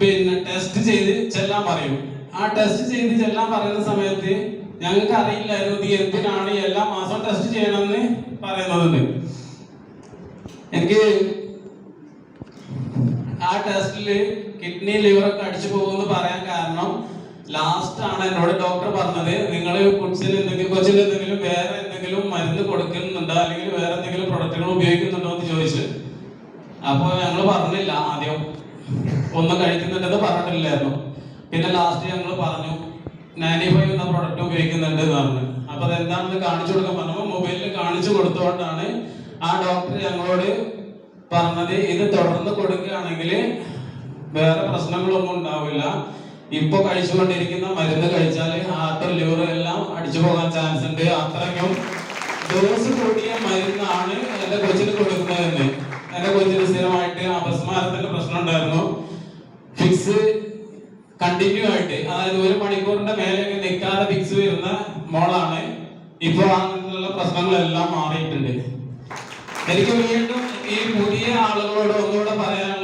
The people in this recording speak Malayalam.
പിന്നെ ടെസ്റ്റ് ചെയ്ത് ചെല്ലാൻ പറയും. ആ ടെസ്റ്റ് ചെയ്ത് ചെല്ലാൻ പറയുന്ന സമയത്ത് ഞങ്ങൾക്ക് അറിയില്ലായിരുന്നു ഇത് എന്തിനാണ് എല്ലാ മാസവും ടെസ്റ്റ് ചെയ്യണമെന്ന് പറയുന്നതുണ്ട്. എനിക്ക് ആ ടെസ്റ്റില് കിഡ്നി ലിവറൊക്കെ അടിച്ചു പോകുമെന്ന് പറയാൻ കാരണം ലാസ്റ്റ് ആണ് എന്നോട് ഡോക്ടർ പറഞ്ഞത്, നിങ്ങൾ കൊച്ചിന് എന്തെങ്കിലും വേറെ എന്തെങ്കിലും മരുന്ന് കൊടുക്കുന്നുണ്ടോ അല്ലെങ്കിൽ വേറെ എന്തെങ്കിലും പ്രൊഡക്റ്റുകൾ ഉപയോഗിക്കുന്നുണ്ടോ എന്ന് ചോദിച്ചു. അപ്പോൾ ഞങ്ങൾ പറഞ്ഞില്ല, ആദ്യം ഒന്നും കഴിക്കുന്നുണ്ടെന്ന് പറഞ്ഞിട്ടില്ലായിരുന്നു. പിന്നെ ലാസ്റ്റ് ഞങ്ങൾ പറഞ്ഞു 95 എന്ന പ്രൊഡക്റ്റ് ഉപയോഗിക്കുന്നുണ്ട് എന്ന് പറഞ്ഞു. അപ്പൊ അതെന്താണെന്ന് കാണിച്ചു കൊടുക്കാൻ പറഞ്ഞപ്പോൾ മൊബൈലിൽ കാണിച്ചു കൊടുത്തുകൊണ്ടാണ് ആ ഡോക്ടർ ഞങ്ങളോട് പറഞ്ഞത്, ഇത് തുടർന്ന് കൊടുക്കുകയാണെങ്കിൽ വേറെ പ്രശ്നങ്ങളൊന്നും ഉണ്ടാവില്ല, ഇപ്പൊ കഴിച്ചുകൊണ്ടിരിക്കുന്ന മരുന്ന് കഴിച്ചാൽ ഹാർട്ട് ലിവർ എല്ലാം അടിച്ചു പോകാൻ ചാൻസ് ഉണ്ട്, അത്രയ്ക്കും ഡോസ് കൂടിയ മരുന്നാണ് എന്റെ കൊച്ചിന് കൊടുക്കുന്നതെന്ന്. എന്റെ കൊച്ചിന് സ്ഥിരമായിട്ട് അപസ്മാരത്തിന്റെ പ്രശ്നം ഉണ്ടായിരുന്നു. ഫിക്സ് കണ്ടിന്യൂ ആയിട്ട്, അതായത് 1 മണിക്കൂറിന്റെ മേലെ നിൽക്കാതെ ഫിക്സ് വരുന്ന മോളാണ്. ഇപ്പൊ അങ്ങനെയുള്ള പ്രശ്നങ്ങളെല്ലാം മാറിയിട്ടുണ്ട്. എനിക്ക് വീണ്ടും ഈ പുതിയ ആളുകളോട് ഒന്നുകൂടെ പറയാനുള്ള